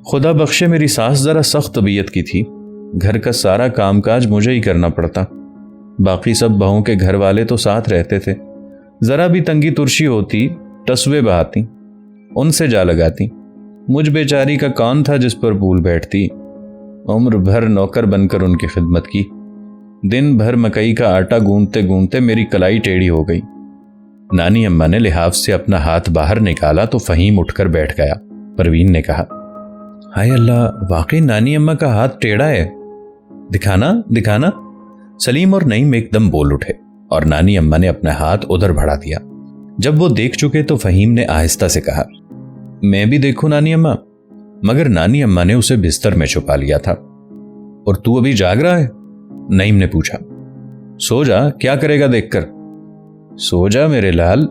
خدا بخشے میری ساس ذرا سخت طبیعت کی تھی، گھر کا سارا کام کاج مجھے ہی کرنا پڑتا، باقی سب بہوں کے گھر والے تو ساتھ رہتے تھے، ذرا بھی تنگی ترشی ہوتی ٹسوے بہاتی، ان سے جا لگاتی، مجھ بیچاری کا کون تھا جس پر بھول بیٹھتی، عمر بھر نوکر بن کر ان کی خدمت کی، دن بھر مکئی کا آٹا گوندتے گوندتے میری کلائی ٹیڑھی ہو گئی۔ نانی اماں نے لحاف سے اپنا ہاتھ باہر نکالا تو فہیم اٹھ کر بیٹھ گیا۔ پروین نے کہا، ہائے اللہ، واقعی نانی اماں کا ہاتھ ٹیڑھا ہے، دکھانا دکھانا۔ سلیم اور نعیم ایک دم بول اٹھے اور نانی اماں نے اپنا ہاتھ ادھر بڑھا دیا۔ جب وہ دیکھ چکے تو فہیم نے آہستہ سے کہا، میں بھی دیکھوں نانی اماں؟ مگر نانی اماں نے اسے بستر میں چھپا لیا تھا۔ اور تو ابھی جاگ رہا ہے؟ نعیم نے پوچھا۔ سو جا، کیا کرے گا دیکھ کر؟ سو جا میرے لال،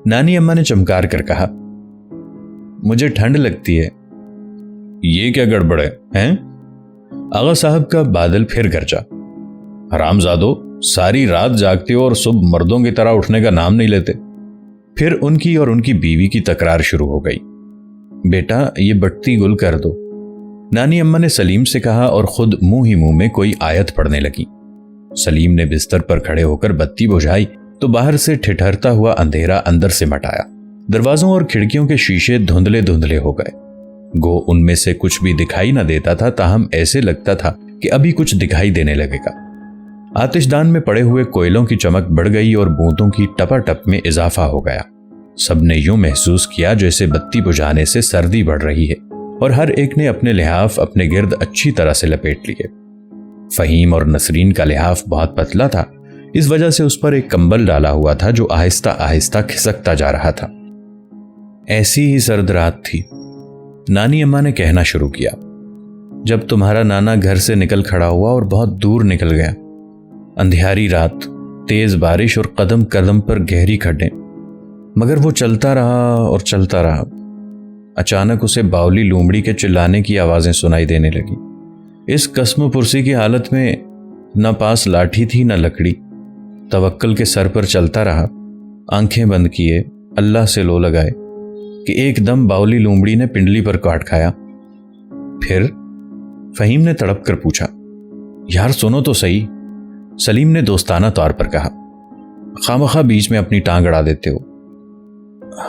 نانی اماں نے چمکار کر کہا۔ مجھے ٹھنڈ لگتی ہے۔ یہ کیا گڑبڑ ہے ہیں؟ آغا صاحب کا بادل پھر گرجا۔ حرامزادو، ساری رات جاگتے ہو اور صبح مردوں کی طرح اٹھنے کا نام نہیں لیتے۔ پھر ان کی اور ان کی بیوی کی تکرار شروع ہو گئی۔ بیٹا یہ بٹتی گل کر دو، نانی اماں نے سلیم سے کہا اور خود منہ ہی منہ میں کوئی آیت پڑھنے لگی۔ سلیم نے بستر پر کھڑے ہو کر بتی بجھائی تو باہر سے ٹھٹھرتا ہوا اندھیرا اندر سے مٹ آیا۔ دروازوں اور کھڑکیوں کے شیشے دھندلے دھندلے ہو گئے، گو ان میں سے کچھ بھی دکھائی نہ دیتا تھا، تاہم ایسے لگتا تھا کہ ابھی کچھ دکھائی دینے لگے گا۔ آتش دان میں پڑے ہوئے کوئلوں کی چمک بڑھ گئی اور بوندوں کی ٹپا ٹپ میں اضافہ ہو گیا۔ سب نے یوں محسوس کیا جیسے بتی بجھانے سے سردی بڑھ رہی ہے، اور ہر ایک نے اپنے لحاف اپنے گرد اچھی طرح سے لپیٹ لیے۔ فہیم اور نسرین کا لحاف بہت پتلا تھا، اس وجہ سے اس پر ایک کمبل ڈالا ہوا تھا جو آہستہ آہستہ کھسکتا جا رہا تھا۔ ایسی ہی سرد رات تھی، نانی اماں نے کہنا شروع کیا، جب تمہارا نانا گھر سے نکل کھڑا ہوا اور بہت دور نکل گیا۔ اندھیاری رات، تیز بارش اور قدم قدم پر گہری کھڈیں، مگر وہ چلتا رہا اور چلتا رہا۔ اچانک اسے باولی لومڑی کے چلانے کی آوازیں سنائی دینے لگی۔ اس قسم پرسی کی حالت میں نہ پاس لاٹھی تھی نہ لکڑی، توکل کے سر پر چلتا رہا، آنکھیں بند کیے، اللہ سے لو لگائے کہ ایک دم باولی لومڑی نے پنڈلی پر کاٹ کھایا۔ پھر فہیم نے تڑپ کر پوچھا، یار سنو تو صحیح۔ سلیم نے دوستانہ طور پر کہا، خامخواہ بیچ میں اپنی ٹانگ اڑا دیتے ہو۔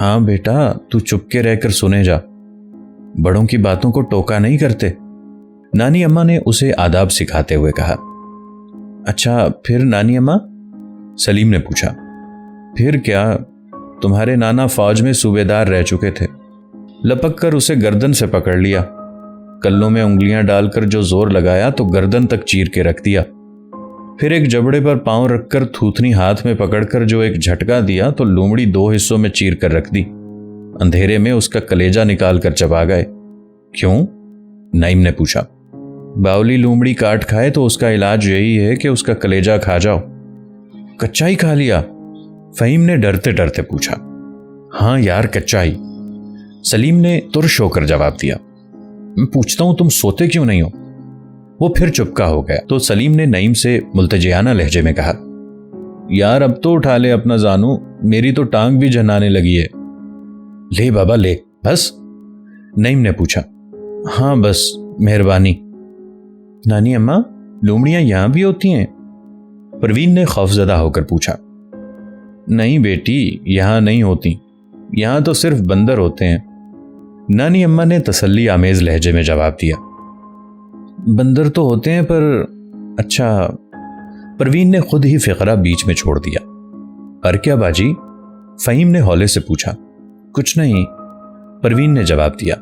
ہاں بیٹا، تو چپ کے رہ کر سنے جا، بڑوں کی باتوں کو ٹوکا نہیں کرتے، نانی اماں نے اسے آداب سکھاتے ہوئے کہا۔ اچھا پھر نانی اماں؟ سلیم نے پوچھا۔ پھر کیا، تمہارے نانا فوج میں صوبیدار رہ چکے تھے، لپک کر اسے گردن سے پکڑ لیا، کلوں میں انگلیاں ڈال کر جو زور لگایا تو گردن تک چیر کے رکھ دیا، پھر ایک جبڑے پر پاؤں رکھ کر تھوتنی ہاتھ میں پکڑ کر جو ایک جھٹکا دیا تو لومڑی 2 حصوں میں چیر کر رکھ دی، اندھیرے میں اس کا کلیجہ نکال کر چبا گئے۔ کیوں؟ نعیم نے پوچھا۔ باولی لومڑی کاٹ کھائے تو اس کا علاج یہی ہے کہ اس کا کلیجہ کھا جاؤ۔ کچا ہی کھا لیا؟ فہیم نے ڈرتے ڈرتے پوچھا۔ ہاں یار کچا ہی، سلیم نے ترش ہو کر جواب دیا۔ میں پوچھتا ہوں تم سوتے کیوں نہیں ہو؟ وہ پھر چپکا ہو گیا تو سلیم نے نعیم سے ملتجیانہ لہجے میں کہا، یار اب تو اٹھا لے اپنا زانو، میری تو ٹانگ بھی جھنانے لگی ہے۔ لے بابا لے، بس؟ نعیم نے پوچھا۔ ہاں بس، مہربانی۔ نانی اماں، لومڑیاں یہاں بھی ہوتی ہیں؟ پروین نے خوفزدہ ہو کر پوچھا۔ نہیں بیٹی، یہاں نہیں ہوتی، یہاں تو صرف بندر ہوتے ہیں، نانی اماں نے تسلی آمیز لہجے میں جواب دیا۔ بندر تو ہوتے ہیں پر اچھا، پروین نے خود ہی فقرہ بیچ میں چھوڑ دیا۔ پر کیا باجی؟ فہیم نے ہولے سے پوچھا۔ کچھ نہیں، پروین نے جواب دیا۔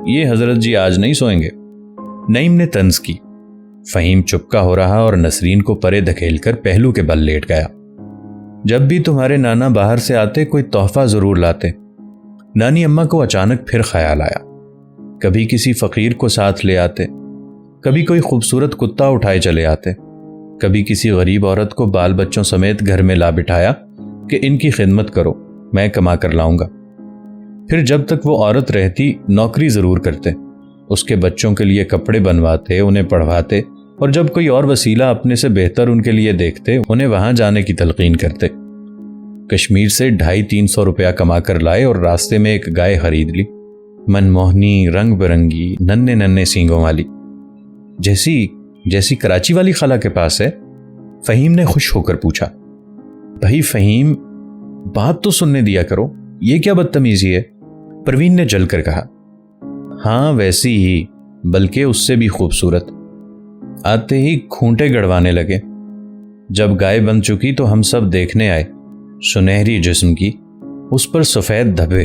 یہ حضرت جی آج نہیں سوئیں گے؟ نعیم نے طنز کی۔ فہیم چپکا ہو رہا اور نسرین کو پرے دھکیل کر پہلو کے بل لیٹ گیا۔ جب بھی تمہارے نانا باہر سے آتے کوئی تحفہ ضرور لاتے۔ نانی اماں کو اچانک پھر خیال آیا، کبھی کسی فقیر کو ساتھ لے آتے، کبھی کوئی خوبصورت کتا اٹھائے چلے آتے، کبھی کسی غریب عورت کو بال بچوں سمیت گھر میں لا بٹھایا کہ ان کی خدمت کرو، میں کما کر لاؤں گا۔ پھر جب تک وہ عورت رہتی نوکری ضرور کرتے، اس کے بچوں کے لیے کپڑے بنواتے، انہیں پڑھواتے، اور جب کوئی اور وسیلہ اپنے سے بہتر ان کے لیے دیکھتے انہیں وہاں جانے کی تلقین کرتے۔ کشمیر سے 250-300 روپیہ کما کر لائے اور راستے میں ایک گائے خرید لی، منموہنی رنگ برنگی ننھے ننھے سینگوں والی، جیسی کراچی والی خالہ کے پاس ہے۔ فہیم نے خوش ہو کر پوچھا۔ بھائی فہیم، بات تو سننے دیا کرو، یہ کیا بدتمیزی ہے؟ پروین نے جل کر کہا۔ ہاں ویسی ہی، بلکہ اس سے بھی خوبصورت۔ آتے ہی کھونٹے گڑوانے لگے۔ جب گائے بن چکی تو ہم سب دیکھنے آئے، سنہری جسم کی، اس پر سفید دھبے۔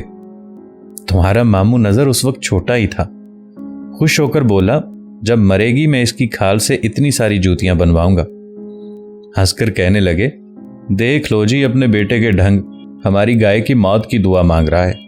تمہارا ماموں نظر اس وقت چھوٹا ہی تھا۔ خوش ہو کر بولا، جب مرے گی میں اس کی کھال سے اتنی ساری جوتیاں بنواؤں گا۔ ہنس کر کہنے لگے، دیکھ لو جی اپنے بیٹے کے ڈھنگ، ہماری گائے کی موت کی دعا مانگ رہا ہے۔